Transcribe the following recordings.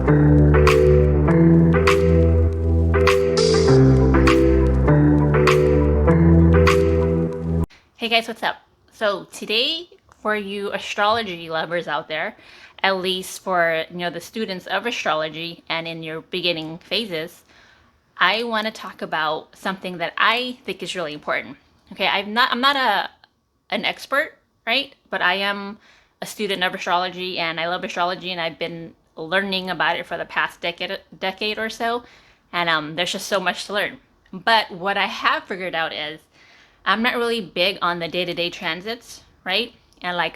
Hey guys, what's up? So today, for you astrology lovers out there, at least for the students of astrology and in your beginning phases, I want to talk about something that I think is really important. Okay, I'm not an expert, right? But I am a student of astrology and I love astrology and I've been learning about it for the past decade or so, and there's just so much to learn. But what I have figured out is I'm not really big on the day-to-day transits, right? And like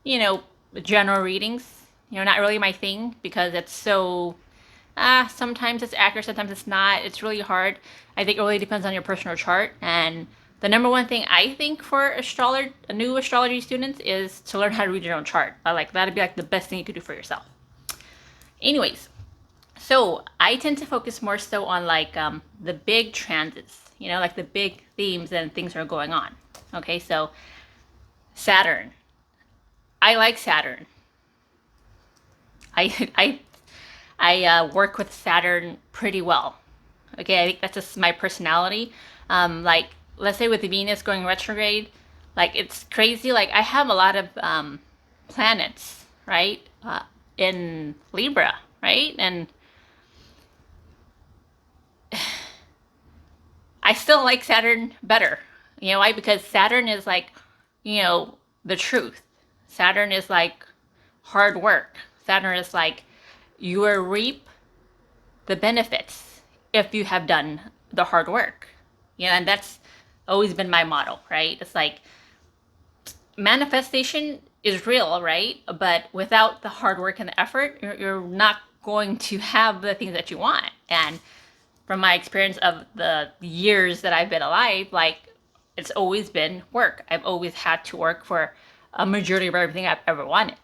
you know, general readings, not really my thing because it's so sometimes it's accurate, sometimes it's not. It's really hard. I think it really depends on your personal chart. And the number one thing I think for new astrology students is to learn how to read your own chart. Like that'd be like the best thing you could do for yourself. Anyways, so I tend to focus more so on like the big transits, like the big themes and things that are going on. Okay, so Saturn. I like Saturn. I I work with Saturn pretty well. Okay, I think that's just my personality. Like let's say with the Venus going retrograde, like it's crazy. Like I have a lot of planets, right, in Libra, right, and I still like Saturn better. You know why? Because Saturn is like, the truth. Saturn is like hard work. Saturn is like you will reap the benefits if you have done the hard work. And that's always been my motto, right? It's like manifestation is real, right? But without the hard work and the effort, you're not going to have the things that you want. And from my experience of the years that I've been alive, like it's always been work. I've always had to work for a majority of everything I've ever wanted.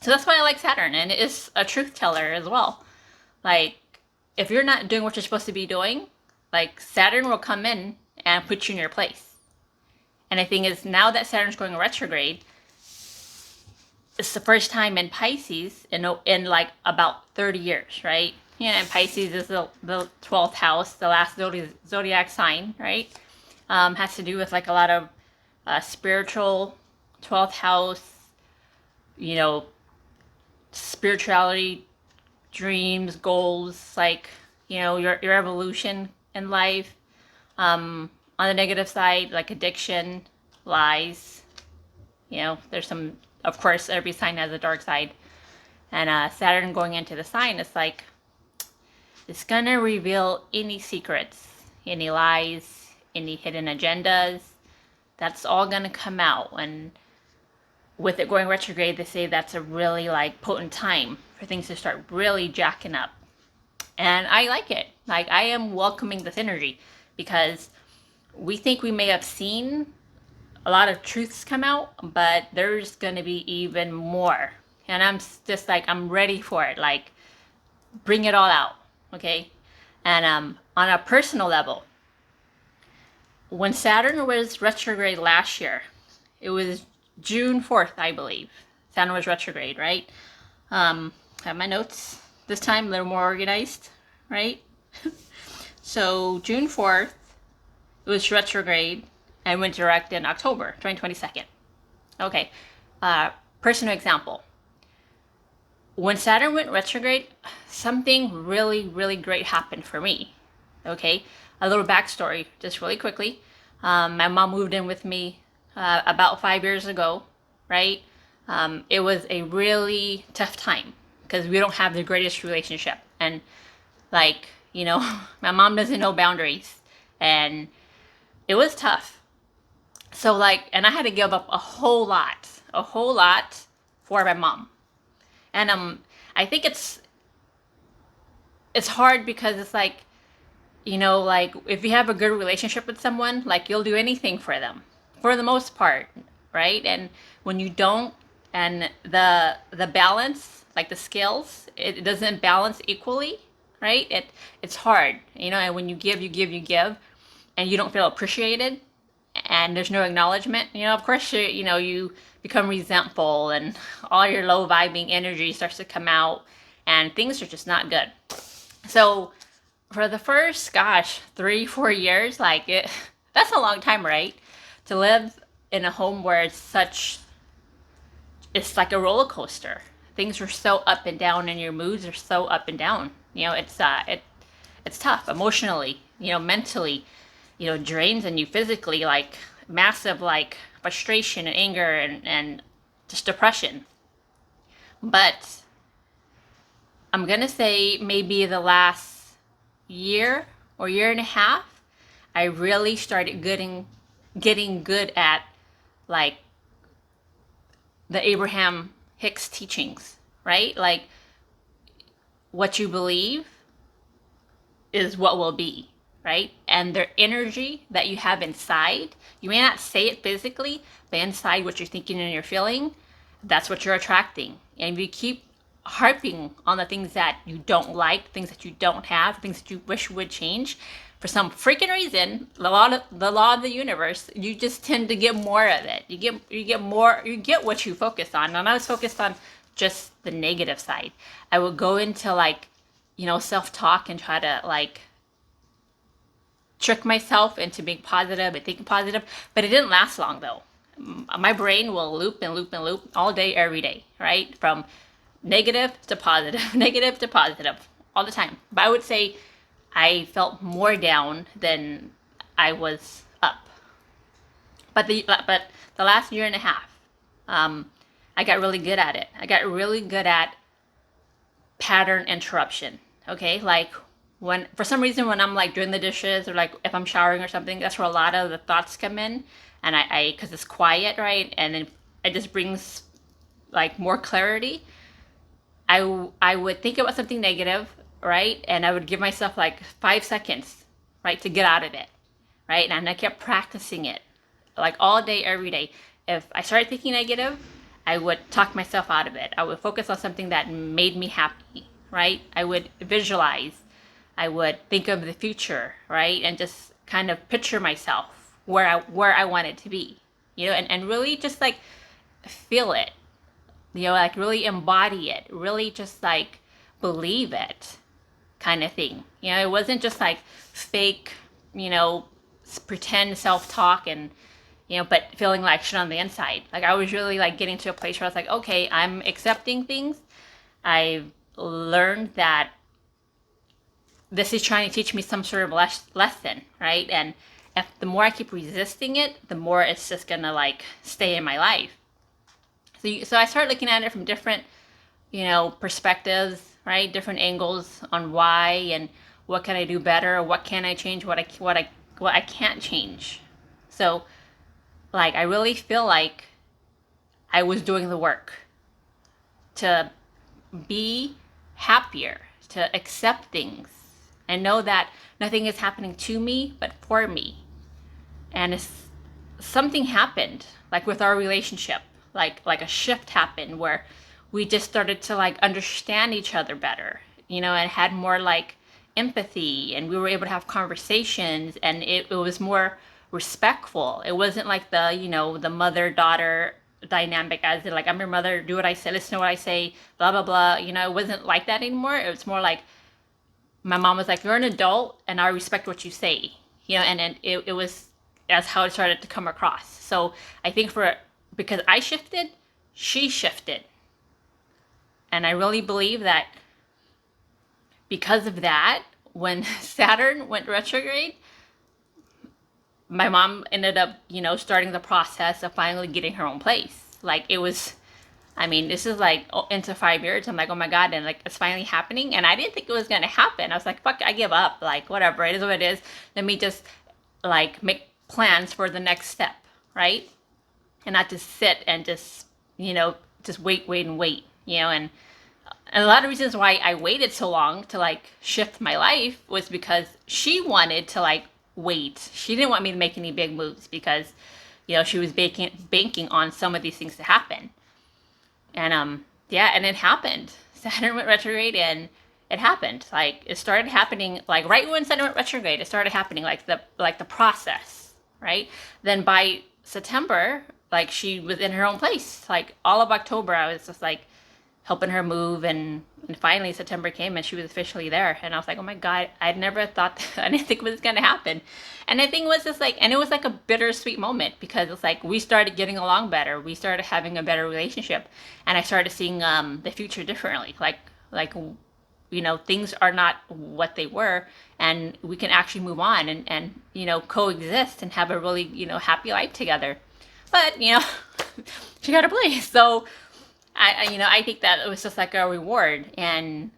So that's why I like Saturn, and it is a truth teller as well. Like if you're not doing what you're supposed to be doing, like Saturn will come in and put you in your place. And the thing is, now that Saturn's going retrograde, it's the first time in Pisces in like about 30 years, right? And Pisces is the 12th house, the last zodiac sign, right? Has to do with like a lot of spiritual 12th house, spirituality, dreams, goals, like, your evolution in life. On the negative side, like addiction, lies, there's some, of course, every sign has a dark side. And Saturn going into the sign, it's like, it's gonna reveal any secrets, any lies, any hidden agendas. That's all gonna come out. And with it going retrograde, they say that's a really like potent time for things to start really jacking up. And I like it. Like I am welcoming this energy because we think we may have seen a lot of truths come out, but there's gonna be even more. And I'm just like, I'm ready for it. Like, bring it all out, okay? And on a personal level, when Saturn was retrograde last year, it was June 4th, I believe. Saturn was retrograde, right? Have my notes this time a little more organized, right? So June 4th, it was retrograde and went direct in October 2022. Okay, personal example. When Saturn went retrograde, something really, really great happened for me. Okay, a little backstory, just really quickly. My mom moved in with me about 5 years ago, right? It was a really tough time because we don't have the greatest relationship. And like, my mom doesn't know boundaries. And it was tough. So like, and I had to give up a whole lot for my mom. And I think it's hard because it's like, like if you have a good relationship with someone, like you'll do anything for them for the most part, right? And when you don't, and the balance, like the scales, it doesn't balance equally, right? It's hard, and when you give, and you don't feel appreciated, and there's no acknowledgement, of course you become resentful, and all your low vibing energy starts to come out, and things are just not good. So for the first, 3-4 years, that's a long time, right? To live in a home where it's like a roller coaster. Things are so up and down, and your moods are so up and down. It's tough emotionally, mentally, drains on you physically, like massive, like frustration and anger and just depression. But I'm gonna say maybe the last year or year and a half, I really started getting good at like the Abraham Hicks teachings, right? Like what you believe is what will be, right? And the energy that you have inside, you may not say it physically, but inside what you're thinking and you're feeling, that's what you're attracting. And if you keep harping on the things that you don't like, things that you don't have, things that you wish would change, for some freaking reason, the law of the universe, you just tend to get more of it. You get what you focus on. And I was focused on just the negative side. I would go into self-talk and try to trick myself into being positive and thinking positive, but it didn't last long though. My brain will loop and loop and loop all day, every day, right? From negative to positive, negative to positive, all the time. But I would say I felt more down than I was up. But the last year and a half, I got really good at it. I got really good at pattern interruption. Okay, like when for some reason when I'm like doing the dishes or like if I'm showering or something, that's where a lot of the thoughts come in, and I because it's quiet, right, and then it just brings like more clarity. I would think about something negative, right? And I would give myself like 5 seconds, right, to get out of it, right? And I kept practicing it like all day, every day. If I started thinking negative, I would talk myself out of it. I would focus on something that made me happy, right? I would visualize. I would think of the future, right? And just kind of picture myself where I wanted to be, and really just like feel it. Like really embody it, really just like believe it kind of thing. It wasn't just like fake, pretend self-talk and, but feeling like shit on the inside. Like I was really like getting to a place where I was like, okay, I'm accepting things. I've learned that this is trying to teach me some sort of lesson, right? And if the more I keep resisting it, the more it's just gonna like stay in my life. So I started looking at it from different, perspectives, right? Different angles on why and what can I do better, what can I change, what I can't change. So, like, I really feel like I was doing the work to be happier, to accept things, and know that nothing is happening to me but for me. And something happened, like with our relationship. Like a shift happened where we just started to like understand each other better, and had more like empathy, and we were able to have conversations, and it was more respectful. It wasn't like the mother-daughter dynamic, as in like, I'm your mother, do what I say, listen to what I say, blah blah blah. It wasn't like that anymore. It was more like my mom was like, you're an adult and I respect what you say, and it was, that's how it started to come across. So I think because I shifted, she shifted. And I really believe that because of that, when Saturn went retrograde, my mom ended up, starting the process of finally getting her own place. Like it was, this is like into 5 years. I'm like, oh my God. And like, it's finally happening. And I didn't think it was going to happen. I was like, fuck, I give up. Like, whatever, it is what it is. Let me just like make plans for the next step, right? And not just sit and just, just wait, and wait, and a lot of reasons why I waited so long to like shift my life was because she wanted to like wait. She didn't want me to make any big moves because, she was banking on some of these things to happen. And and it happened. Saturn went retrograde and it happened. Like it started happening like right when Saturn went retrograde, it started happening like the process, right? Then by September, like she was in her own place. Like all of October, I was just like helping her move, and finally September came and she was officially there, and I was like, oh my god, I never thought I didn't think it was gonna happen. And I think it was just like, and it was like a bittersweet moment, because it's like we started getting along better, we started having a better relationship, and I started seeing the future differently. Like things are not what they were, and we can actually move on and coexist and have a really happy life together. But she got a place, so I think that it was just like a reward. And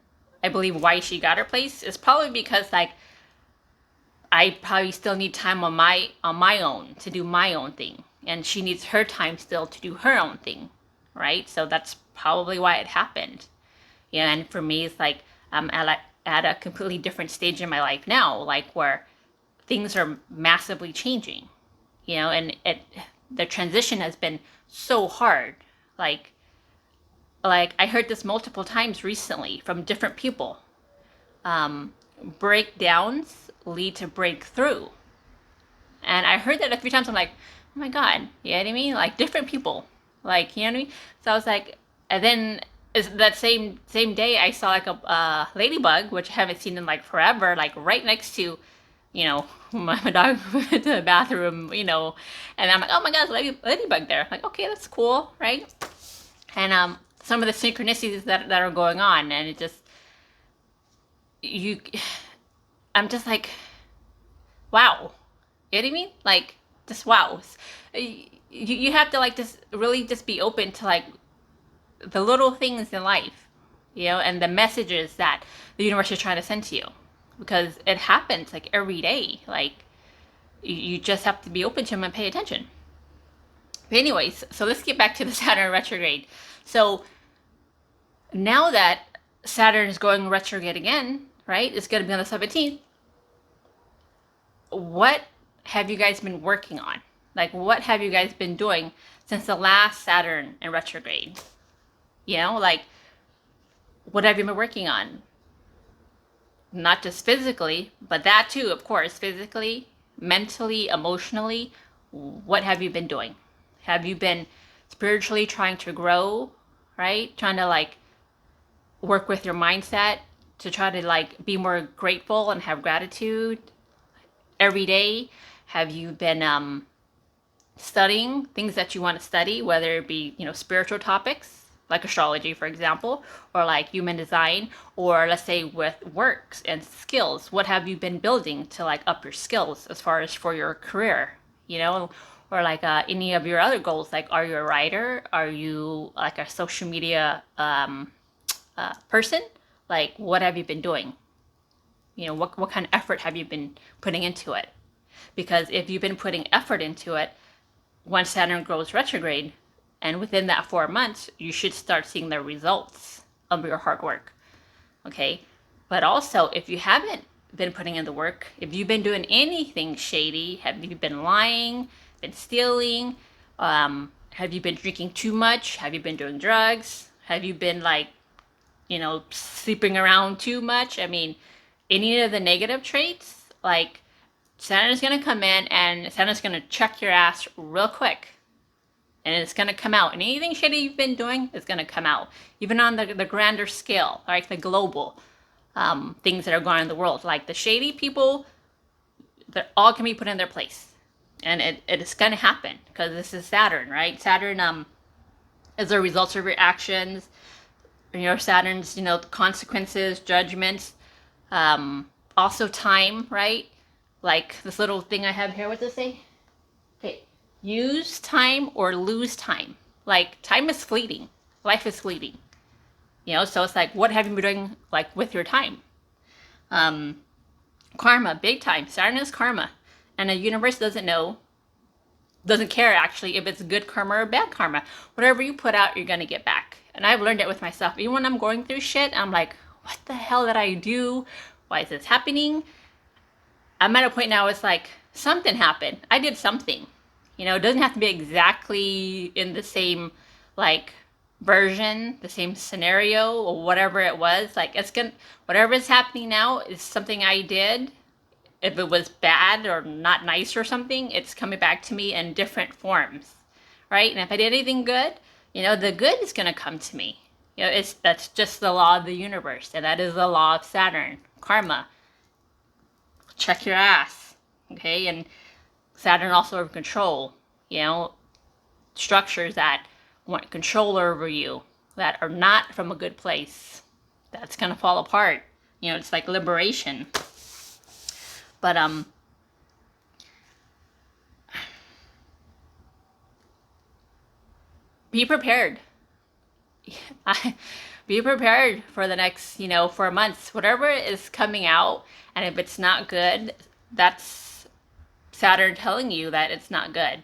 I believe why she got her place is probably because like I probably still need time on my own to do my own thing, and she needs her time still to do her own thing, right? So that's probably why it happened. And for me, it's like I'm at a completely different stage in my life now, like where things are massively changing, and the transition has been so hard. Like I heard this multiple times recently from different people. Breakdowns lead to breakthrough. And I heard that a few times. I'm like, oh my god, you know what I mean? Like different people, like, you know what I mean? So I was like, and then that same day I saw like a ladybug, which I haven't seen in like forever, like right next to, my dog went to the bathroom, and I'm like, oh my god, there's a ladybug there. Like, okay, that's cool, right? And some of the synchronicities that are going on, and it just I'm just like, wow. You know what I mean? Like, just wow. You have to like just really just be open to like the little things in life, and the messages that the universe is trying to send to you, because it happens like every day. Like you just have to be open to them and pay attention. But anyways, so let's get back to the Saturn retrograde. So now that Saturn is going retrograde again, right? It's going to be on the 17th. What have you guys been working on? Like, what have you guys been doing since the last Saturn in retrograde? Like, what have you been working on? Not just physically, but that too, of course, physically, mentally, emotionally. What have you been doing? Have you been spiritually trying to grow, right? Trying to like work with your mindset to try to like be more grateful and have gratitude every day? Have you been studying things that you want to study, whether it be spiritual topics like astrology, for example, or like human design, or let's say with works and skills? What have you been building to like up your skills as far as for your career, or like any of your other goals? Like, are you a writer? Are you like a social media person? Like, what have you been doing? What kind of effort have you been putting into it? Because if you've been putting effort into it, once Saturn goes retrograde, and within that 4 months, you should start seeing the results of your hard work. Okay? But also, if you haven't been putting in the work, if you've been doing anything shady, have you been lying, been stealing, have you been drinking too much, have you been doing drugs, have you been like, sleeping around too much? I mean, any of the negative traits, like Saturn's going to come in and Saturn's going to check your ass real quick. And it's going to come out. And anything shady you've been doing is going to come out. Even on the grander scale, like the global things that are going on in the world. Like the shady people, they're all can be put in their place. And it is going to happen because this is Saturn, right? Saturn is the results of your actions. Saturn's, consequences, judgments. Also time, right? Like this little thing I have here, what does it say? Okay, use time or lose time. Like, time is fleeting. Life is fleeting. So it's like, what have you been doing, like, with your time? Karma, big time. Saturn is karma. And the universe doesn't care, actually, if it's good karma or bad karma. Whatever you put out, you're going to get back. And I've learned it with myself. Even when I'm going through shit, I'm like, what the hell did I do? Why is this happening? I'm at a point now, it's like, something happened. I did something. It doesn't have to be exactly in the same, like, version, the same scenario, or whatever it was. Like, whatever is happening now is something I did. If it was bad or not nice or something, it's coming back to me in different forms, right? And if I did anything good, the good is going to come to me. You know, that's just the law of the universe, and that is the law of Saturn, karma. Check your ass, okay? And Saturn also over control, you know, structures that want control over you, that are not from a good place. That's gonna fall apart. You know, it's like liberation. But be prepared. Be prepared for the next, 4 months. Whatever is coming out, and if it's not good, that's Saturn telling you that it's not good.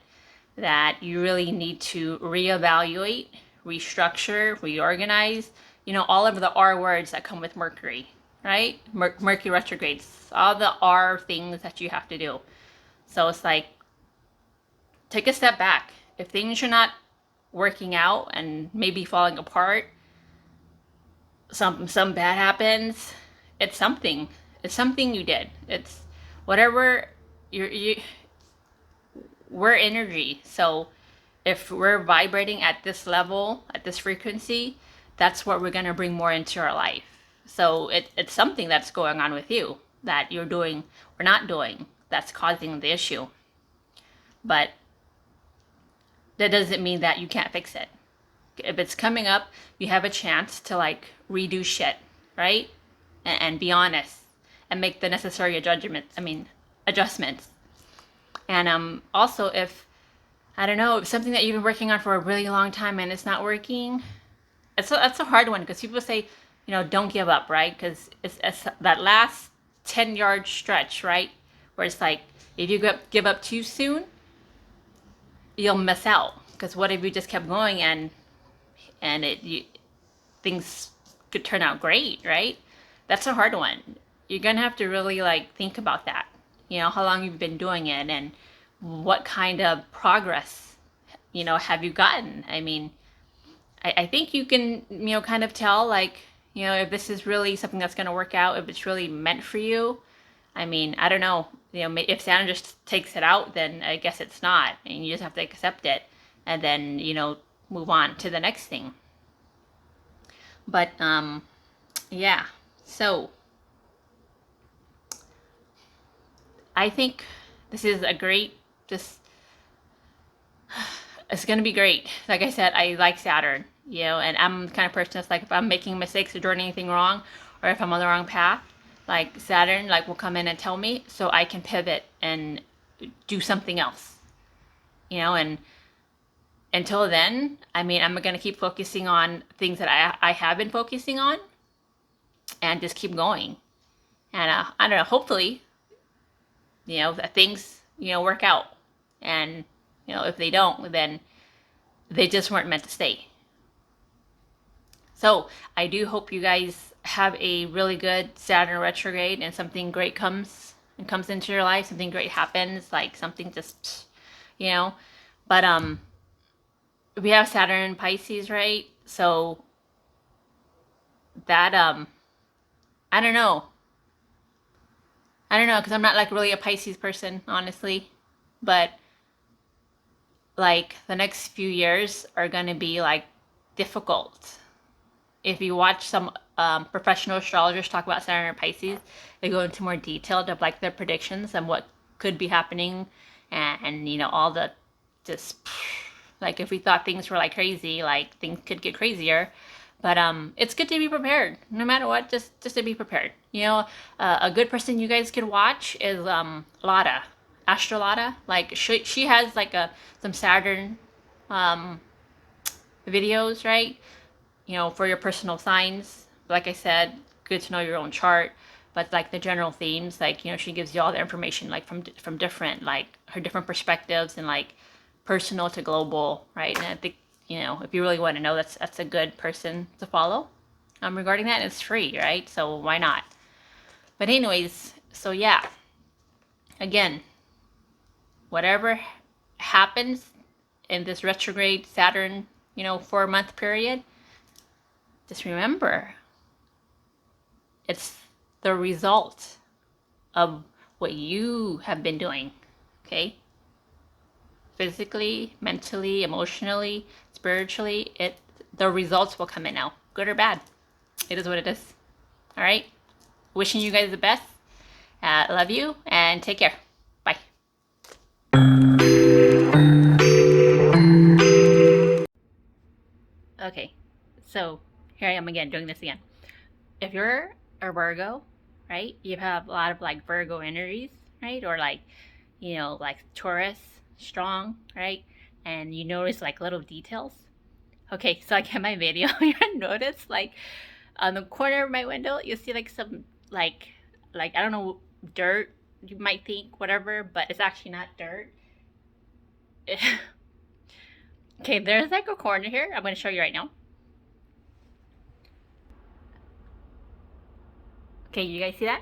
That you really need to reevaluate, restructure, reorganize. You know, all of the R words that come with Mercury, right? Mercury retrogrades, all the R things that you have to do. So it's like, take a step back. If things are not working out and maybe falling apart, some bad happens, it's something. It's something you did. It's whatever we're energy. So if we're vibrating at this level, at this frequency, that's what we're going to bring more into our life. So it's something that's going on with you that you're doing or not doing that's causing the issue. But that doesn't mean that you can't fix it. If it's coming up, you have a chance to like redo shit, right? And be honest and make the necessary adjustments. And also, if I don't know, if something that you've been working on for a really long time and it's not working, that's a hard one because people say, don't give up, right? Because it's that last 10-yard stretch, right? Where it's like, if you give up too soon, you'll miss out. Because what if you just kept going and things could turn out great, right? That's a hard one. You're gonna have to really like think about that. How long you've been doing it and what kind of progress, have you gotten? I think you can, kind of tell like, if this is really something that's gonna work out, if it's really meant for you. I don't know. If Saturn just takes it out, then I guess it's not, and you just have to accept it, and then move on to the next thing. But yeah. So I think this is a great. It's gonna be great. Like I said, I like Saturn, and I'm the kind of person that's like, if I'm making mistakes or doing anything wrong, or if I'm on the wrong path, like Saturn like will come in and tell me so I can pivot and do something else. And until then, I'm gonna keep focusing on things that I have been focusing on and just keep going. And I don't know, hopefully, that things, work out. And, if they don't, then they just weren't meant to stay. So I do hope you guys have a really good Saturn retrograde and something great comes into your life. Something great happens, like something just, but we have Saturn in Pisces, right? So that I don't know, because I'm not like really a Pisces person, honestly. But like the next few years are gonna be like difficult. If you watch some professional astrologers talk about Saturn and Pisces, they go into more detail of like their predictions and what could be happening, and all the just like, if we thought things were like crazy, like things could get crazier. But it's good to be prepared, no matter what. Just to be prepared. A good person you guys could watch is Lotta, Astrolata. Like she has like some Saturn videos, right? For your personal signs. Like I said, good to know your own chart. But like the general themes, like she gives you all the information, like from different, like her different perspectives, and like personal to global, right? And I think if you really want to know, that's a good person to follow regarding that. And it's free, right? So why not? But anyways, so yeah, again, whatever happens in this retrograde Saturn 4-month period, just remember, it's the result of what you have been doing, okay? Physically, mentally, emotionally, spiritually, the results will come in now. good or bad. It is what it is. All right. Wishing you guys the best. Love you and take care. Bye. Okay, so here I am again doing this again. If you're a Virgo, right, you have a lot of like Virgo energies, right, or like, you know, like Taurus, strong, right, and you notice like little details. Okay, so like in my video, you notice like on the corner of my window, you see like some like I don't know, dirt. You might think whatever, but it's actually not dirt. Okay, there's like a corner here. I'm going to show you right now. Okay, you guys see that?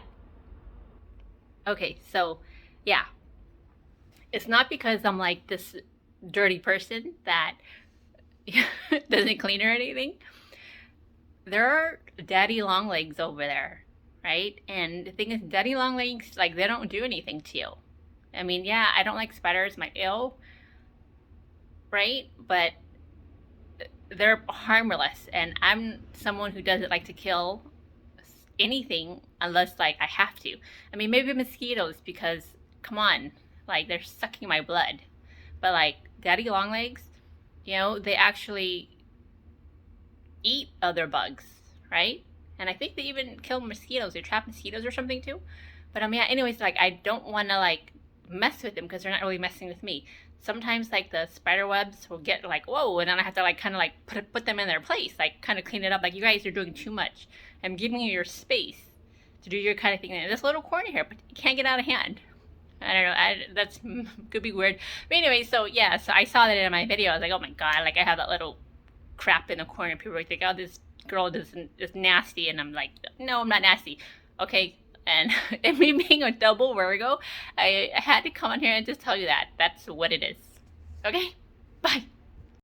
Okay, so yeah, it's not because I'm like this dirty person that doesn't clean or anything. There are daddy long legs over there, right? And the thing is, daddy long legs, like, they don't do anything to you. I mean, yeah, I don't like spiders, my ill, right? But they're harmless, and I'm someone who doesn't like to kill anything unless like I have to. I mean, maybe mosquitoes, because come on, like, they're sucking my blood. But like daddy long legs, you know, they actually eat other bugs, right? And I think they even kill mosquitoes. They trap mosquitoes or something too. But yeah, anyways, like, I don't want to like mess with them because they're not really messing with me. Sometimes like the spider webs will get like, whoa, and then I have to like kind of like put them in their place, like kind of clean it up. Like, you guys are doing too much. I'm giving you your space to do your kind of thing in this little corner here, but you can't get out of hand. I don't know. That's could be weird. But anyway, so yeah, so I saw that in my video. I was like, oh my god, like, I have that little crap in the corner. People were like, oh, this girl is nasty, and I'm like, no, I'm not nasty. Okay, and me being a double Virgo, I had to come on here and just tell you that that's what it is. Okay.